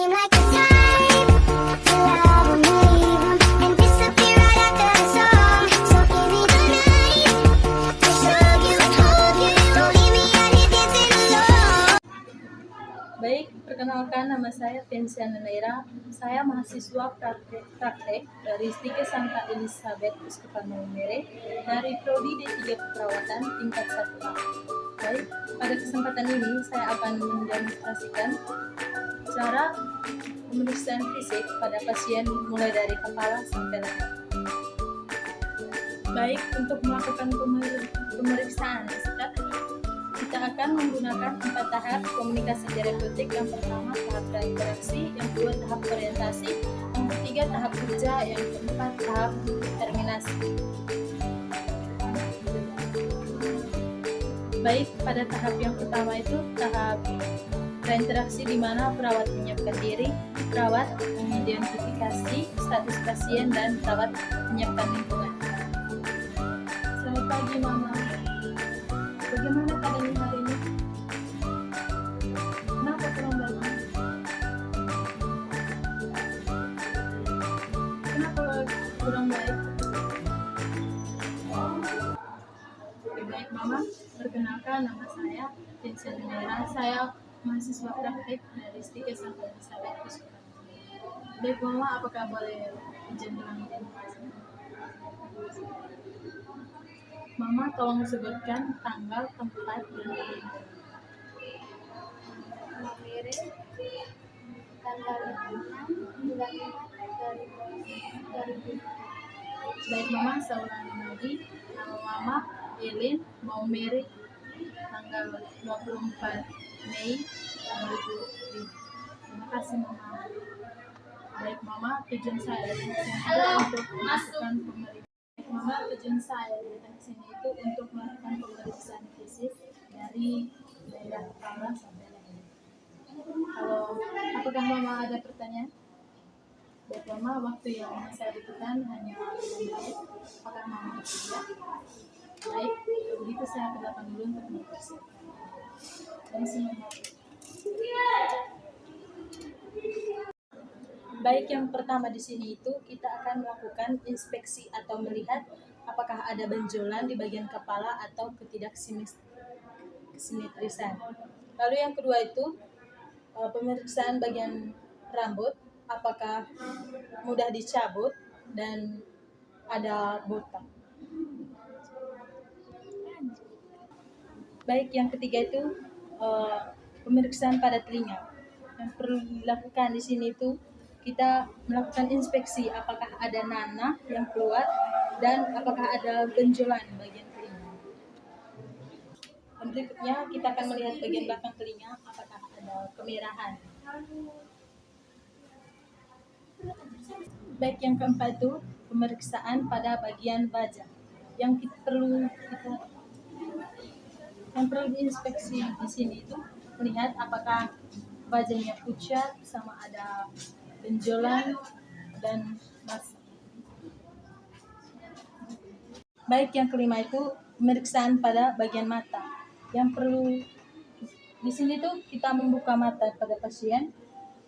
seem like the type to love 'em, leave 'em, and disappear right after the song. So give me the night to show you, hold you. Don't leave me out here dancing alone. Baik, perkenalkan nama saya Vinciana Naira. Saya mahasiswa praktek dari Stika Santa Elizabeth Uskupan Maumere dari Prodi D3 Keperawatan tingkat 1A. Baik, pada kesempatan ini saya akan mendemonstrasikan cara pemeriksaan fisik pada pasien mulai dari kepala sampai leher. Baik, untuk melakukan pemeriksaan kita akan menggunakan 4 tahap komunikasi terapeutik. Yang pertama tahap interaksi, yang kedua tahap orientasi, yang ketiga tahap kerja, yang keempat tahap terminasi. Baik, pada tahap yang pertama itu tahap interaksi di mana perawat menyiapkan diri, perawat mengidentifikasi status pasien, dan perawat menyiapkan lingkungan. Selamat pagi, Mama. Bagaimana keadaannya hari ini? Kenapa kurang baik? Kenapa kurang baik? Baik, Mama. Perkenalkan, nama saya Vincent Naira. Saya mahasiswa praktek dari Stika Santa Elizabeth Uskupan. Baik, Mama, apakah boleh izin dengan identitas? Mama, tolong sebutkan tanggal, tempat, dan hari. Maumere, tanggal 6 bulan 5 2020. Baik, Mama, saya ulangi lagi. Nama Mama Elin Maumere, tanggal 24 Mei 2005. Terima kasih, Mama. Baik, Mama, tujuan saya untuk melakukan pemeriksaan. Mama, tujuan saya datang ke sini itu untuk melakukan pemeriksaan fisik dari daerah kepala sampai leher. Kalau apakah Mama ada pertanyaan? Baik, Mama, waktu yang saya butuhkan hanya 5 menit. Apakah Mama bersedia? Baik, begitu saya ke belakang dulu untuk mempersiapkan. Terima kasih, Mama. Baik, yang pertama di sini itu kita akan melakukan inspeksi atau melihat apakah ada benjolan di bagian kepala atau ketidaksimetrisan. Lalu yang kedua itu pemeriksaan bagian rambut, apakah mudah dicabut dan ada botak. Baik, yang ketiga itu pemeriksaan pada telinga. Yang perlu dilakukan di sini itu kita melakukan inspeksi apakah ada nanah yang keluar dan apakah ada benjolan di bagian telinga. Dan berikutnya kita akan melihat bagian belakang telinga apakah ada kemerahan. Baik, yang keempat itu pemeriksaan pada bagian wajah. Yang perlu diinspeksi di sini itu melihat apakah wajahnya pucat sama ada benjolan dan basah. Baik, yang kelima itu pemeriksaan pada bagian mata. Yang perlu di sini tuh kita membuka mata pada pasien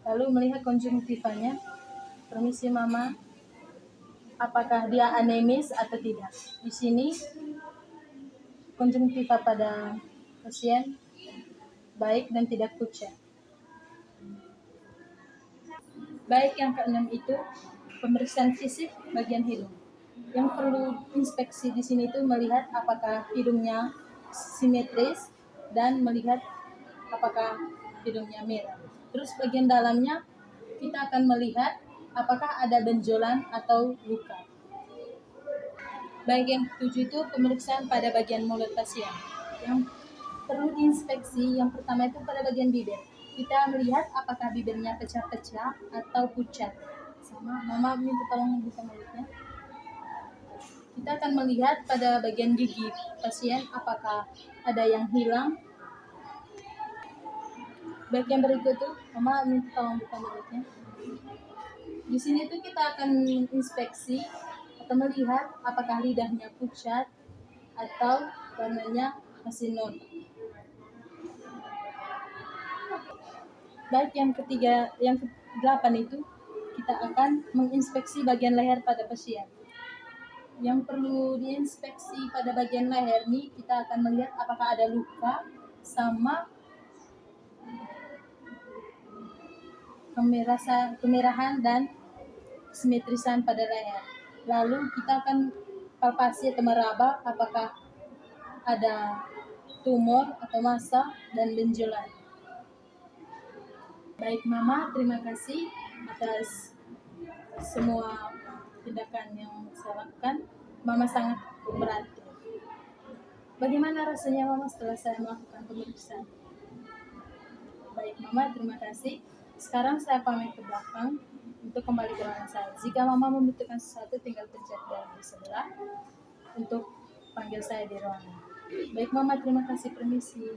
lalu melihat konjungtivanya. Permisi, Mama. Apakah dia anemis atau tidak? Di sini konjungtiva pada pasien baik dan tidak pucat. Baik, yang keenam itu pemeriksaan fisik bagian hidung. Yang perlu inspeksi di sini itu melihat apakah hidungnya simetris dan melihat apakah hidungnya merah. Terus bagian dalamnya kita akan melihat apakah ada benjolan atau luka. Baik, yang ketujuh itu pemeriksaan pada bagian mulut pasien. Yang perlu diinspeksi yang pertama itu pada bagian bibir. Kita melihat apakah bibirnya pecah-pecah atau pucat. Sama, Mama minta tolong buka mulutnya. Kita akan melihat pada bagian gigi pasien apakah ada yang hilang. Baik, yang berikut itu Mama minta tolong buka mulutnya. Di sini tuh kita akan inspeksi atau melihat apakah lidahnya pucat atau warnanya masih normal. Baik, yang 8 itu kita akan menginspeksi bagian leher pada pasien. Yang perlu diinspeksi pada bagian leher nih, kita akan melihat apakah ada luka sama kemerahan dan simetrisan pada leher. Lalu kita akan palpasi atau meraba apakah ada tumor atau massa dan benjolan. Baik Mama, terima kasih atas semua tindakan yang saya lakukan. Mama sangat kooperatif. Bagaimana rasanya Mama setelah saya melakukan pemeriksaan? Baik Mama, terima kasih. Sekarang saya pamit ke belakang untuk kembali ke ruangan saya. Jika Mama membutuhkan sesuatu, tinggal pencet bel di sebelah untuk panggil saya di ruangan. Baik Mama, terima kasih, permisi.